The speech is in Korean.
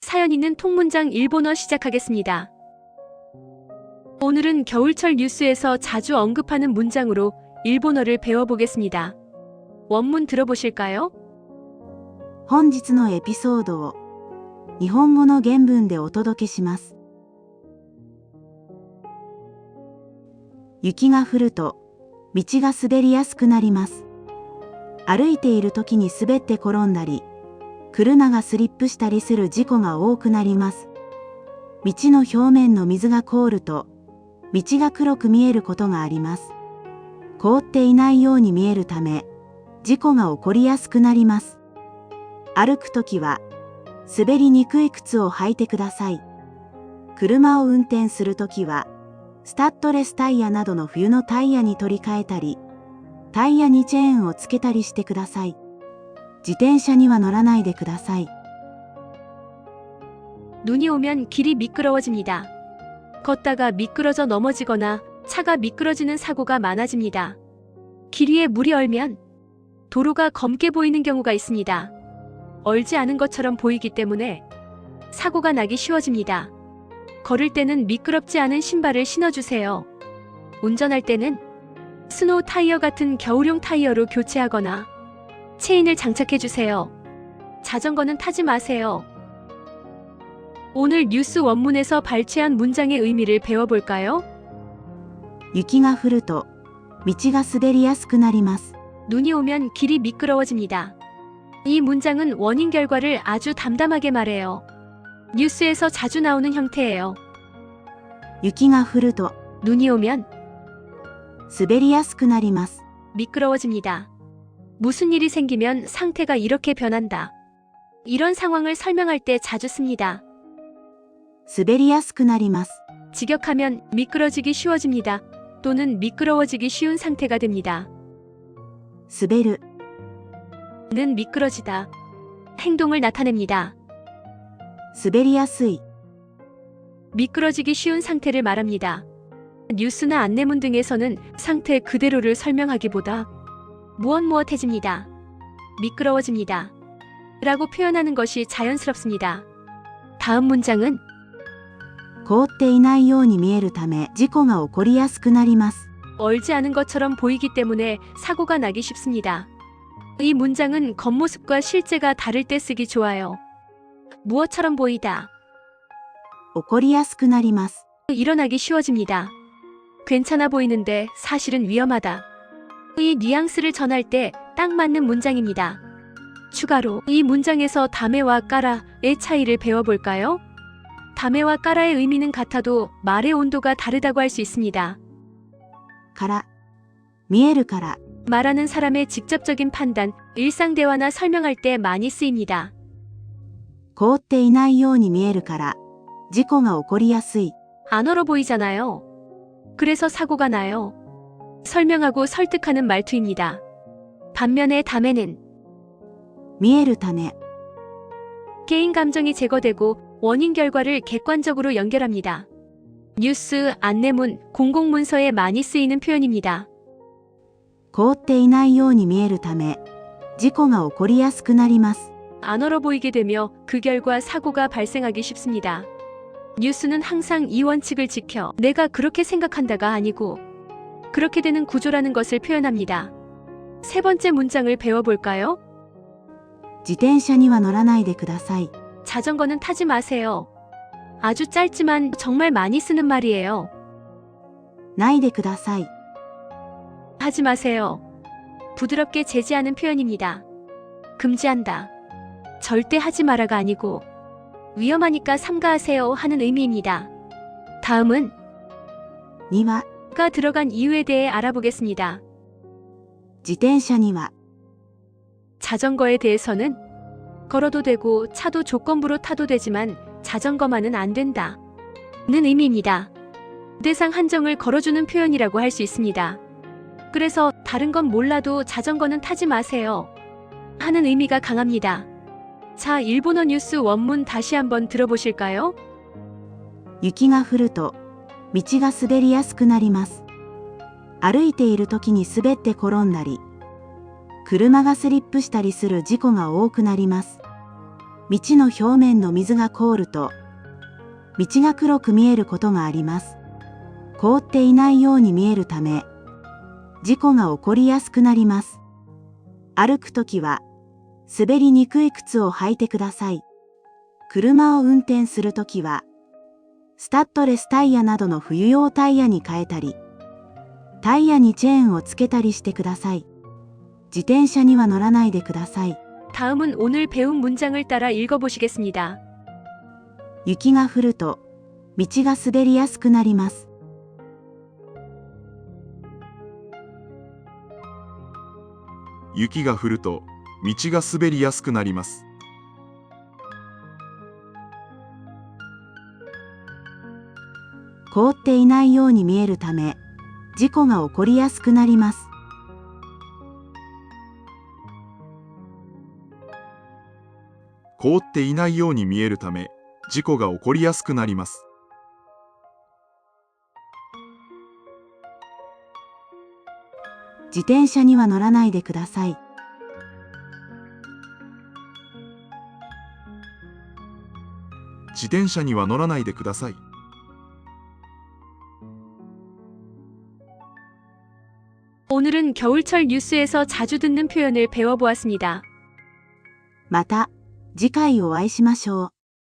사연 있는 통문장 일본어 시작하겠습니다. 오늘은 겨울철 뉴스에서 자주 언급하는 문장으로 일본어를 배워보겠습니다. 원문 들어보실까요? 本日のエピソードを日本語の原文でお届けします。雪が降ると道が滑りやすくなります。歩いている時に滑って転んだり、車がスリップしたりする事故が多くなります。道の表面の水が凍ると、道が黒く見えることがあります。凍っていないように見えるため、事故が起こりやすくなります。歩くときは、滑りにくい靴を履いてください。車を運転するときは、スタッドレスタイヤなどの冬のタイヤに取り替えたり、タイヤにチェーンをつけたりしてください。自転車には乗らないでください。 눈이 오면 길이 미끄러워집니다. 걷다가 미끄러져 넘어지거나 차가 미끄러지는 사고가 많아집니다. 길 위에 물이 얼면 도로가 검게 보이는 경우가 있습니다. 얼지 않은 것처럼 보이기 때문에 사고가 나기 쉬워집니다. 걸을 때는 미끄럽지 않은 신발을 신어주세요. 운전할 때는 스노우 타이어 같은 겨울용 타이어로 교체하거나 체인을 장착해주세요. 자전거는 타지 마세요. 오늘 뉴스 원문에서 발췌한 문장의 의미를 배워볼까요? 雪が降ると道が滑りやすくなります。 눈이 오면 길이 미끄러워집니다. 이 문장은 원인 결과를 아주 담담하게 말해요. 뉴스에서 자주 나오는 형태예요. 雪が降ると 눈이 오면 滑りやすくなります。 미끄러워집니다. 무슨 일이 생기면 상태가 이렇게 변한다. 이런 상황을 설명할 때 자주 씁니다. 滑りやすくなります。 직역하면 미끄러지기 쉬워집니다. 또는 미끄러워지기 쉬운 상태가 됩니다. 滑る 는 미끄러지다. 행동을 나타냅니다. 滑りやすい 미끄러지기 쉬운 상태를 말합니다. 뉴스나 안내문 등에서는 상태 그대로를 설명하기보다 무엇무엇해집니다. 미끄러워집니다. 라고 표현하는 것이 자연스럽습니다. 다음 문장은 凍っていないように見えるため事故が起こりやすくなります。 얼지 않은 것처럼 보이기 때문에 사고가 나기 쉽습니다. 이 문장은 겉모습과 실제가 다를 때 쓰기 좋아요. 무엇처럼 보이다. 起こりやすくなります。 일어나기 쉬워집니다. 괜찮아 보이는데 사실은 위험하다. 이 뉘앙스를 전할 때 딱 맞는 문장입니다. 추가로 이 문장에서 다메와 까라의 차이를 배워볼까요? 다메와 까라의 의미는 같아도 말의 온도가 다르다고 할 수 있습니다. から見えるから 말하는 사람의 직접적인 판단, 일상 대화나 설명할 때 많이 쓰입니다. 凍っていないように見えるから事故が起こりやすい。 안 얼어 보이잖아요. 그래서 사고가 나요. 설명하고 설득하는 말투입니다. 반면에 다메는 見えるため 개인 감정이 제거되고 원인 결과를 객관적으로 연결합니다. 뉴스, 안내문, 공공문서에 많이 쓰이는 표현입니다. 凍っていないように見えるため事故が起こりやすくなります。 안 얼어 보이게 되며 그 결과 사고가 발생하기 쉽습니다. 뉴스는 항상 이 원칙을 지켜 내가 그렇게 생각한다가 아니고 그렇게 되는 구조라는 것을 표현합니다. 세 번째 문장을 배워볼까요? 自転車には乗らないでください。 자전거는 타지 마세요. 아주 짧지만 정말 많이 쓰는 말이에요. ないでください。 하지 마세요. 부드럽게 제지하는 표현입니다. 금지한다. 절대 하지 마라가 아니고 위험하니까 삼가하세요 하는 의미입니다. 다음은 には 가 들어간 이유에 대해 알아보겠습니다. 自転車には 자전거에 대해서는 걸어도 되고 차도 조건부로 타도 되지만 자전거만은 안 된다. 는 의미입니다. 대상 한정을 걸어주는 표현이라고 할 수 있습니다. 그래서 다른 건 몰라도 자전거는 타지 마세요. 하는 의미가 강합니다. 자, 일본어 뉴스 원문 다시 한번 들어보실까요? 雪が降ると道が滑りやすくなります。歩いている時に滑って転んだり、車がスリップしたりする事故が多くなります。道の表面の水が凍ると、道が黒く見えることがあります。凍っていないように見えるため、事故が起こりやすくなります。歩くときは、滑りにくい靴を履いてください。車を運転するときは、スタッドレスタイヤなどの冬用タイヤに変えたり、タイヤにチェーンをつけたりしてください。自転車には乗らないでください。 다음은 오늘 배운 문장을 따라 읽어보시겠습니다. 雪が降ると、道が滑りやすくなります。雪が降ると道が滑りやすくなります。凍っていないように見えるため、事故が起こりやすくなります。凍っていないように見えるため、事故が起こりやすくなります。自転車には乗らないでください。自転車には乗らないでください。 오늘은 겨울철 뉴스에서 자주 듣는 표현을 배워보았습니다. また次回お会いしましょう。